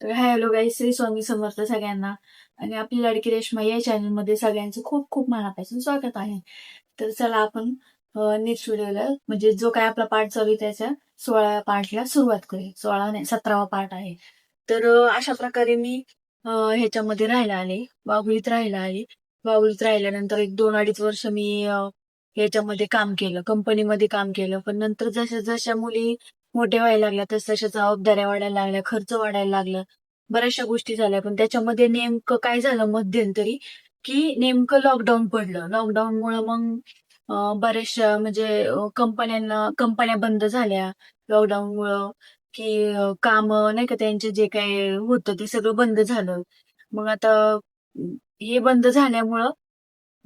तर हॅलो गाईस, श्री स्वामी समर्थ सगळ्यांना. आणि आपली लाडकी रेश्मा या चॅनलमध्ये सगळ्यांचं खूप खूप मनापासून स्वागत आहे. तर चला आपण नेक्स्ट व्हिडिओला म्हणजे जो काय आपला पार्ट चालू आहे त्याच्या 16व्या पार्टला सुरुवात करूया. 16 नाही 17वा पार्ट आहे. तर अशा प्रकारे मी ह्याच्यामध्ये राहायला आले, वाघुळीत राहायला आले. वाघुळीत राहिल्यानंतर एक 2-2.5 वर्ष मी ह्याच्यामध्ये काम केलं, कंपनीमध्ये काम केलं. पण नंतर जशा जशा मुली मोठ्या व्हायला लागल्या तस तशा जबाबदाऱ्या वाढायला लागल्या, खर्च वाढायला लागला, बऱ्याचशा गोष्टी झाल्या. पण त्याच्यामध्ये नेमकं काय झालं मध्यंतरी, की नेमकं लॉकडाऊन पडलं. लॉकडाऊनमुळे मग बऱ्याचशा म्हणजे कंपन्या बंद झाल्या लॉकडाऊनमुळं, की काम नाही का त्यांचे जे काही होतं ते सगळं बंद झालं. मग आता हे बंद झाल्यामुळं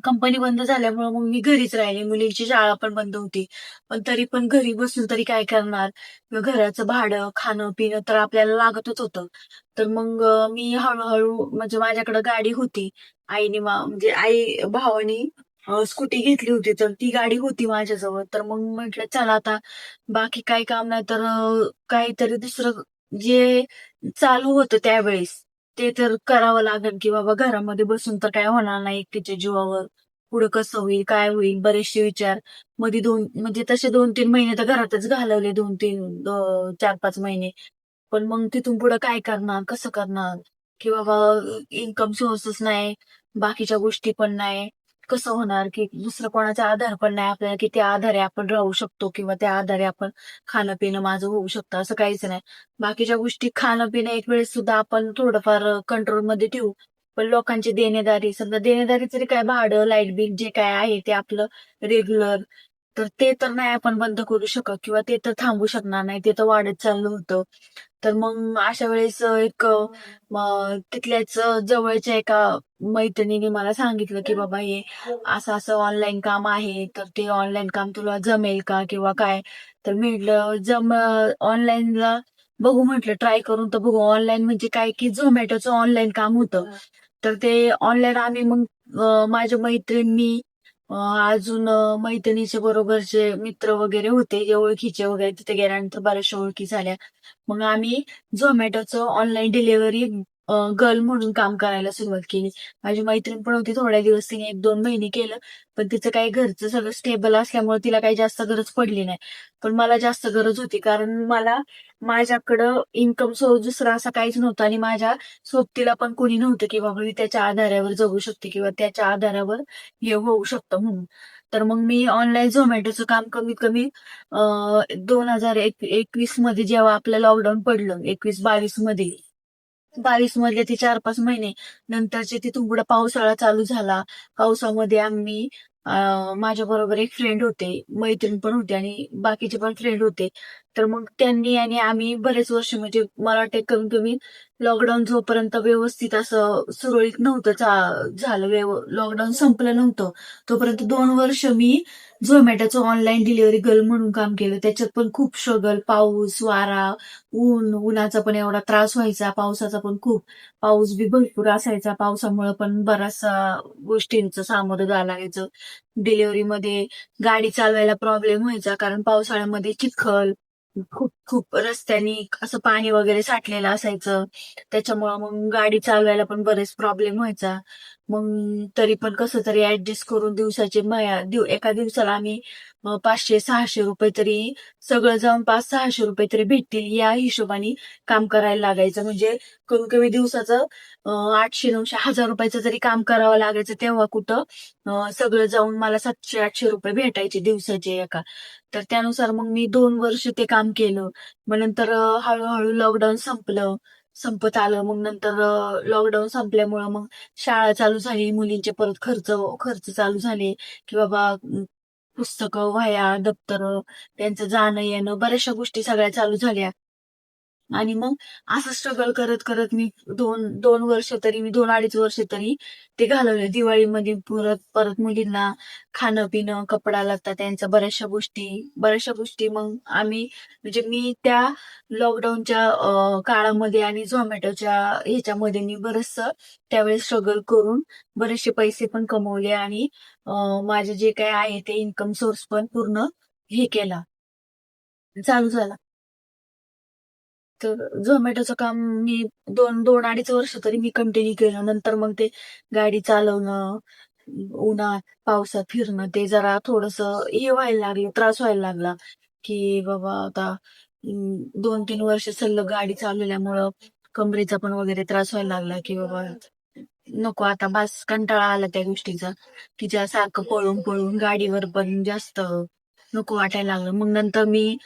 कंपनी बंद झाल्यामुळे मग मी घरीच राहिले. मुलीची शाळा पण बंद होती. पण तरी पण घरी बसून तरी काय करणार? मग घराचं भाडं, खाणं-पिणं तर आपल्याला लागतच होतं. तर मग मी हळू म्हणजे माझ्याकडे गाडी होती. म्हणजे भावाने स्कूटी घेतली होती, तर ती गाडी होती माझ्याजवळ. तर मग म्हटलं चला आता बाकी काही काम नाही तर काहीतरी दुसरं जे चालू होतं त्यावेळेस, ते तर करावं लागेल, की बाबा घरामध्ये बसून तर काय होणार नाही एकटीच्या जीवावर. पुढं कसं होईल, काय होईल, बरेचसे विचार. मध्ये म्हणजे तसे 2-3 महिने तर घरातच घालवले. 4-5 महिने. पण मग तिथून पुढे काय करणार, कसं करणार? की बाबा इन्कम सोर्सच नाही, बाकीच्या गोष्टी पण नाही. कसं होणार, की दुसरं कोणाचा आधार पण नाही आपल्याला, की त्या आधारे आपण राहू शकतो किंवा त्या आधारे आपण खाणं-पिणं माझं होऊ शकतं, असं काहीच नाही. बाकीच्या गोष्टी खाणं-पिणं एक वेळेस सुद्धा आपण थोडंफार कंट्रोलमध्ये ठेवू. पण लोकांची देणेदारी, समजा देणेदारी तरी काय भाडं, लाईट बिल जे काय आहे ते आपलं रेग्युलर, तर ते तर नाही आपण बंद करू शकत किंवा ते तर थांबू शकणार नाही. ते तर वाढत चाललं होतं. तर मग अशा वेळेस तिथल्याच जवळच्या एका मैत्रिणीने मला सांगितलं, की बाबा हे असं असं ऑनलाईन काम आहे, तर ते ऑनलाईन काम तुला जमेल का किंवा काय? तर मी म्हटलं ऑनलाईनला बघू, म्हटलं ट्राय करून तर बघू. ऑनलाईन म्हणजे काय, की झोमॅटोचं ऑनलाईन काम होतं. तर ते ऑनलाईन आम्ही मग माझ्या मैत्रिणी, अजून मैत्रिणीचे बरोबरचे मित्र वगैरे होते, जे ओळखीचे वगैरे, तिथे गेल्यानंतर बऱ्याचशा ओळखी झाल्या. मग आम्ही झोमॅटोचं ऑनलाईन डिलिव्हरी गर्ल म्हणून काम करायला सुरुवात केली. माझी मैत्रीण पण होती, थोड्या दिवस तिने 1-2 महिने केलं. पण तिचं काही घरचं सगळं स्टेबल असल्यामुळे तिला काही जास्त गरज पडली नाही. पण मला जास्त गरज होती, कारण माझ्याकडं इन्कम सोर्स दुसरा असा काहीच नव्हता आणि माझ्या सोबतीला पण कोणी नव्हतं, की बाबा मी त्याच्या आधारावर जगू शकते किंवा त्याच्या आधारावर हे होऊ शकतं म्हणून. तर मग मी ऑनलाईन झोमॅटोचं काम कमीत कमी 2021 मध्ये जेव्हा आपलं लॉकडाऊन पडलं, 21-22 मध्ये, 22 मधले ते 4-5 महिने, नंतरचे तिथून पुढे पावसाळा चालू झाला. पावसामध्ये माझ्या बरोबर एक फ्रेंड होते, मैत्रीण पण होती आणि बाकीचे पण फ्रेंड होते. तर मग त्यांनी आणि आम्ही बरेच वर्ष, म्हणजे मला वाटते कमीत कमी लॉकडाऊन जोपर्यंत व्यवस्थित असं सुरळीत नव्हतं झालं, लॉकडाऊन संपलं नव्हतं, तोपर्यंत 2 वर्ष मी झोमॅटोचं ऑनलाईन डिलिव्हरी गर्ल म्हणून काम केलं. त्याच्यात पण खूप स्ट्रगल, पाऊस, वारा, उन्हाचा पण एवढा त्रास व्हायचा, पावसाचा पण खूप. पाऊस बी भरपूर असायचा. पावसामुळे पण बराचसा गोष्टींचं सामोरं जावं लागायचं. डिलिव्हरीमध्ये गाडी चालवायला प्रॉब्लेम व्हायचा, कारण पावसाळ्यामध्ये चिखल, खूप खूप रस्त्यानी असं पाणी वगैरे साठलेलं असायचं. त्याच्यामुळं मग गाडी चालवायला पण बरेच प्रॉब्लेम व्हायचा. मग तरी पण कसं तरी ऍडजस्ट करून एका दिवसाला आम्ही 500-600 रुपये तरी, सगळं जाऊन 500-600 रुपये तरी भेटतील या हिशोबाने काम करायला लागायचं. म्हणजे कमी कमी दिवसाचं 800-900-1000 रुपयाचं जरी काम करावं लागायचं, तेव्हा कुठं सगळं जाऊन मला 700-800 रुपये भेटायचे दिवसाचे एका. तर त्यानुसार मग मी 2 वर्ष ते काम केलं. मग नंतर हळूहळू लॉकडाऊन संपत आलं. मग नंतर लॉकडाऊन संपल्यामुळं मग शाळा चालू झाली, मुलींचे परत खर्च खर्च चालू झाले, की बाबा पुस्तकं, वह्या, दप्तरं, त्यांचं जाणं येणं, बऱ्याचशा गोष्टी सगळ्या चालू झाल्या. आणि मग असं स्ट्रगल करत करत मी 2-2 वर्ष तरी 2-2.5 वर्ष तरी ते घालवले. दिवाळीमध्ये परत परत मुलींना खाणं पिणं, कपडा लत्ता, त्यांच्या बऱ्याचशा गोष्टी मग आम्ही, म्हणजे मी त्या लॉकडाऊनच्या काळामध्ये आणि झोमॅटोच्या ह्याच्यामध्ये मी बरचसं त्यावेळेस स्ट्रगल करून बरेचसे पैसे पण कमवले आणि माझे जे काही आहे ते इन्कम सोर्स पण पूर्ण हे केला, चालू झाला. तर झोमॅटोचं काम मी 2-2.5 वर्ष तरी मी कंटिन्यू केलं. नंतर मग ते गाडी चालवणं, उन्हात, पावसात फिरणं ते जरा थोडंसं हे व्हायला लागलं, त्रास व्हायला लागला, की बाबा आता 2-3 वर्ष सलग गाडी चालवल्यामुळं कमरेचा पण वगैरे त्रास व्हायला लागला, की बाबा नको आता बास कंटाळा आला त्या गोष्टीचा, की ज्या सारखं पळून पळून गाडीवर पण जास्त नको वाटायला लागलं. मग नंतर मी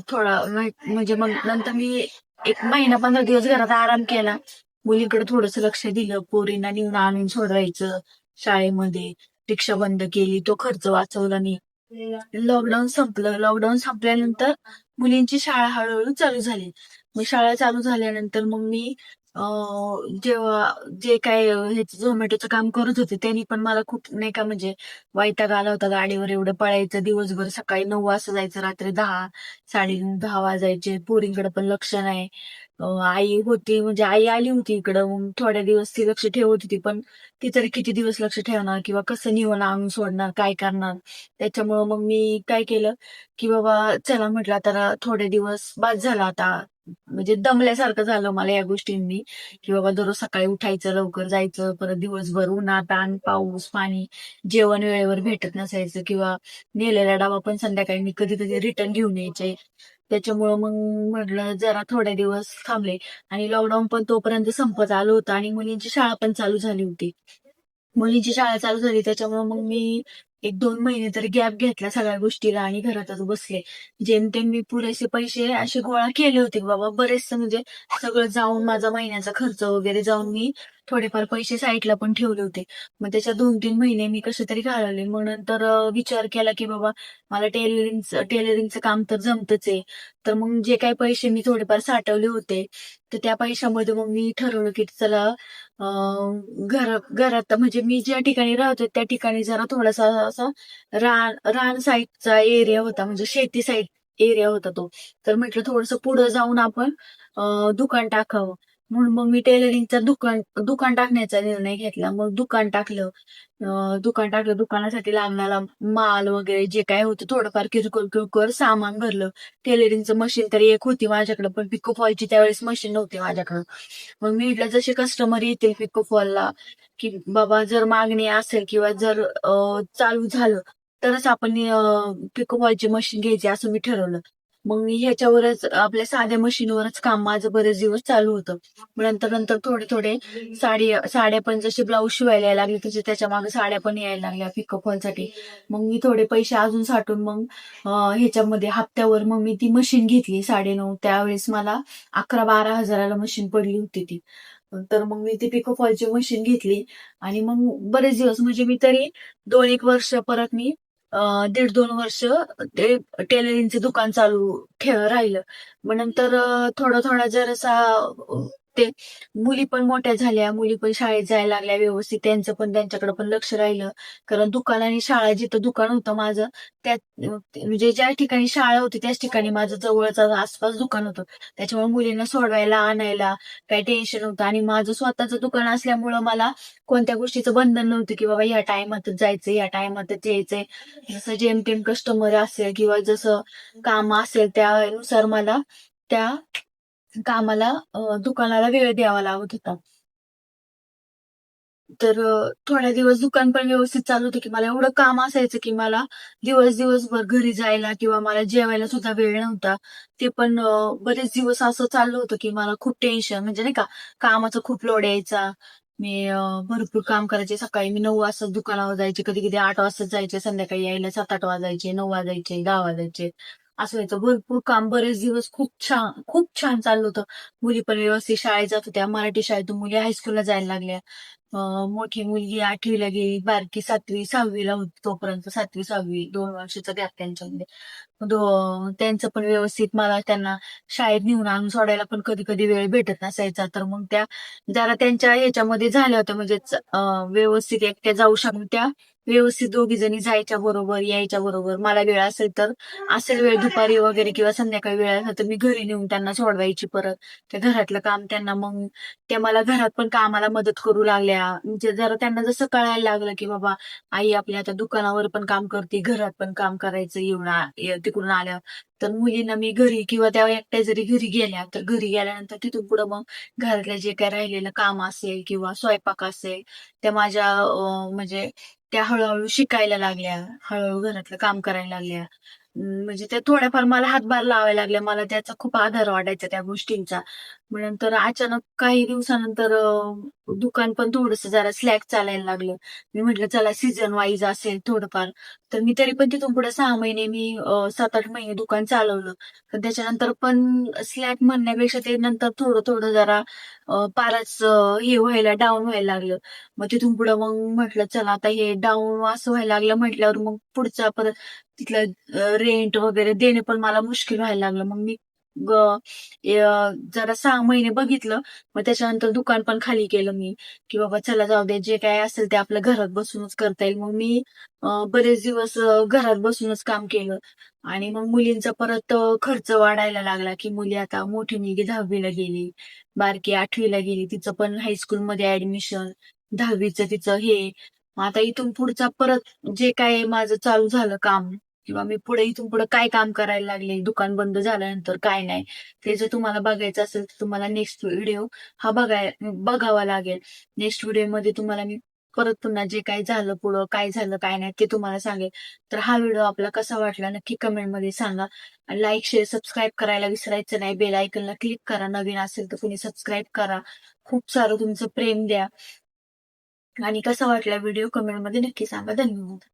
थोडा म्हणजे मग नंतर मी 1 महिना 15 दिवस घरात आराम केला. मुलीकडे थोडंसं लक्ष दिलं. पोरींना नेऊन आणून सोडवायचं शाळेमध्ये. रिक्षा बंद केली. तो खर्च वाचवला नाही. लॉकडाऊन संपलं. लॉकडाऊन संपल्यानंतर मुलींची शाळा हळूहळू चालू झाली. मग शाळा चालू झाल्यानंतर मग मी जेव्हा जे काय ह्याचं झोमॅटोचं काम करत होते त्यांनी पण मला खूप नाही का म्हणजे वैताग आला होता गाडीवर एवढं पळायचं दिवसभर. सकाळी 9 वाजता जायचं, रात्री 10, 9:30 वाजायचे. पोरींकडे पण लक्ष नाही. आई होती म्हणजे आई आली होती इकडं. मग थोड्या दिवस ती लक्ष ठेवत होती, पण ती तरी किती दिवस लक्ष ठेवणार किंवा कसं नेऊन आणून सोडणार, काय करणार? त्याच्यामुळं मग मी काय केलं, की बाबा चला म्हटलं आता थोडे दिवस बास झाला आता. म्हणजे दमल्यासारखं झालं मला या गोष्टींनी, की बाबा दररोज सकाळी उठायचं, लवकर जायचं, परत दिवसभर उन्हात, ताण, पाऊस, पाणी, जेवण वेळेवर भेटत नसायचं किंवा नेलेला डबा पण संध्याकाळी मी कधी रिटर्न घेऊन यायचे. त्याच्यामुळं मग म्हटलं जरा थोडे दिवस थांबले आणि लॉकडाऊन पण तोपर्यंत संपत आलं होतं आणि मुलींची शाळा पण चालू झाली होती. मुलींची शाळा चालू झाली त्याच्यामुळे मग मी 1-2 महिने तरी गॅप घेतला सगळ्या गोष्टीला आणि घरातच बसले. जेमतेम मी पुरेसे पैसे असे गोळा केले होते बाबा बरेचसे म्हणजे सगळं जाऊन माझा महिन्याचा खर्च वगैरे जाऊन मी थोडेफार पैसे साईडला पण ठेवले होते. मग त्याच्यात 2-3 महिने मी कसे तरी घालवले. मग नंतर विचार केला की बाबा मला टेलरिंगचं काम तर जमतच आहे. तर मग जे काही पैसे मी थोडेफार साठवले होते, तर त्या पैशामध्ये मग मी ठरवलं की चला घरात म्हणजे मी ज्या ठिकाणी राहते त्या ठिकाणी जरा थोडासा असा रान साईडचा एरिया होता म्हणजे शेती साईड एरिया होता तो. तर म्हटलं थोडंसं पुढे जाऊन आपण दुकान टाकावं. म्हणून मग मी टेलरिंगचा दुकान दुकान टाकण्याचा निर्णय घेतला. मग दुकान टाकलं. दुकानासाठी लागणारा माल वगैरे जे काय होतं थोडंफार किरकोळ किरकोळ सामान भरलं. टेलरिंगचं मशीन तरी एक होती माझ्याकडे, पण पिको फॉलची त्यावेळेस मशीन नव्हती माझ्याकडे. मग मी म्हटलं जसे कस्टमर येतील पिको फॉलला, की बाबा जर मागणी असेल किंवा जर चालू झालं तरच आपण पिको फॉलची मशीन घ्यायची असं मी ठरवलं. मग मी ह्याच्यावरच आपल्या साध्या मशीनवरच काम माझं बरेच दिवस चालू होतं. मग नंतर नंतर थोडे थोडे साड्या पण जसे ब्लाऊज शिवायला यायला लागले तसे त्याच्या मागे साड्या पण यायला लागल्या पिको फॉलसाठी. मग मी थोडे पैसे अजून साठवून मग ह्याच्यामध्ये हप्त्यावर मग मी ती मशीन घेतली 9.5. त्यावेळेस मला 11-12 हजाराला मशीन पडली होती ती. तर मग मी ती पिको फॉलची मशीन घेतली आणि मग बरेच दिवस म्हणजे मी तरी 2-1 वर्ष परत मी 1.5-2 वर्ष ते टेलरिंगचे दुकान चालू राहिलं. मग नंतर थोडा थोडा जरासा ते मुली पण मोठ्या झाल्या, मुली पण शाळेत जायला लागल्या व्यवस्थित. त्यांच्याकडे पण लक्ष राहिलं. कारण दुकान आणि शाळा जिथं दुकान होतं माझं त्यात म्हणजे ज्या ठिकाणी शाळा होती त्याच ठिकाणी माझं जवळच आसपास दुकान होतं. त्याच्यामुळे मुलींना सोडवायला, आणायला काही टेन्शन नव्हतं आणि माझं स्वतःचं दुकान असल्यामुळं मला कोणत्या गोष्टीचं बंधन नव्हतं, की बाबा या टायमातच जायचं, या टायमातच यायचंय. जसं जेमतेम कस्टमर असेल किंवा जसं काम असेल त्यानुसार मला त्या कामाला दुकानाला वेळ द्यावा लागत होता. तर थोड्या दिवस दुकान पण व्यवस्थित चालू होतं, की मला एवढं काम असायचं, की मला दिवसभर घरी जायला किंवा मला जेवायला सुद्धा वेळ नव्हता. ते पण बरेच दिवस असं चाललं होतं, की मला खूप टेन्शन म्हणजे नाही का कामाचा खूप लोड यायचा. मी भरपूर काम करायचे. सकाळी मी 9 वाजता दुकानावर जायचे, कधी-कधी 8 वाजता जायचे, संध्याकाळी यायला 7-8 वाजायचे, 9 वाजायचे, 10 वाजायचे. असं व्हायचं. भरपूर काम बरेच दिवस खूप छान चाललं होतं. मुली पण व्यवस्थित शाळेत जात होत्या. मराठी शाळेतून मुली हायस्कूलला जायला लागल्या. मोठी मुलगी 8वीला गेली, बारकी 7वी-6वीला होती तोपर्यंत. 7वी-6वी 2 वर्षाचा गॅप त्यांच्यामध्ये. त्यांचं पण व्यवस्थित मला त्यांना शाळेत नेऊन आणून सोडायला पण कधी-कधी वेळ भेटत नसायचा. तर मग त्या जरा त्यांच्या ह्याच्यामध्ये झाल्या होत्या म्हणजे व्यवस्थित एकट्या जाऊ शकून त्या व्यवस्थित दोघी जणी जायच्या बरोबर, यायच्या बरोबर. मला वेळ असेल वेळ दुपारी वगैरे किंवा संध्याकाळी वेळ असेल तर मी घरी नेऊन त्यांना सोडवायची परत. त्या घरातलं काम त्यांना मग त्या मला घरात पण कामाला मदत करू लागल्या. म्हणजे जरा त्यांना जसं कळायला लागलं, की बाबा आई आपली आता दुकानावर पण काम करते, घरात पण काम करायचं एवढा तिकडून आल्यावर. तर मुलींना मी घरी किंवा त्या एकट्या जरी घरी गेल्या, तर घरी गेल्यानंतर तिथून पुढं मग घरातलं जे काही राहिलेलं काम असेल किंवा स्वयंपाक असेल, त्या माझ्या म्हणजे त्या हळू शिकायला लागल्या. हळू घरातलं काम करायला लागल्या. म्हणजे त्या थोड्याफार मला हातभार लावायला लागल्या. मला त्याचा खूप आधार वाटायचा त्या गोष्टींचा. मग नंतर अचानक काही दिवसानंतर दुकान पण थोडंसं जरा स्लॅक चालायला लागलं. मी म्हटलं चला सीझन वाईज असेल थोडंफार. तर मी तरी पण तिथून पुढे 6 महिने मी 7-8 महिने दुकान चालवलं. पण त्याच्यानंतर पण स्लॅक म्हणण्यापेक्षा ते नंतर थोडं-थोडं जरा फारच हे व्हायला डाऊन व्हायला लागलं. मग तिथून पुढं मग म्हटलं चला आता हे डाऊन असं व्हायला लागलं म्हटल्यावर मग पुढचा परत तिथलं रेंट वगैरे देणे पण मला मुश्किल व्हायला लागलं. मग मी जरा 6 महिने बघितलं. मग त्याच्यानंतर दुकान पण खाली केलं मी, की बाबा चला जाऊ दे जे काही असेल ते आपल्या घरात बसूनच करता येईल. मग मी बरेच दिवस घरात बसूनच काम केलं आणि मग मुलींचा परत खर्च वाढायला लागला, की मुली आता मोठी मुलगी 10वी ला गेली, बारकी 8वी ला गेली. तिचं पण हायस्कूलमध्ये ॲडमिशन, 10वीचं तिचं हे. मग आता इथून पुढचा परत जे काही माझं चालू झालं काम किंवा मी पुढे इथून पुढे काय काम करायला लागले, दुकान बंद झाल्यानंतर काय नाही. ते जर तुम्हाला बघायचं असेल तर तुम्हाला नेक्स्ट व्हिडिओ हा बघावा लागेल. नेक्स्ट व्हिडिओमध्ये तुम्हाला मी परत पुन्हा जे काही झालं पुढं, काय झालं काय नाही ते तुम्हाला सांगेल. तर हा व्हिडिओ आपला कसा वाटला नक्की कमेंटमध्ये सांगा. लाईक, शेअर, सबस्क्राईब करायला विसरायचं नाही. बेल आयकॉनला क्लिक करा. नवीन असेल तर तुम्ही सबस्क्राईब करा. खूप सारं तुमचं प्रेम द्या. आणि कसा वाटला व्हिडिओ कमेंटमध्ये नक्की सांगा. धन्यवाद.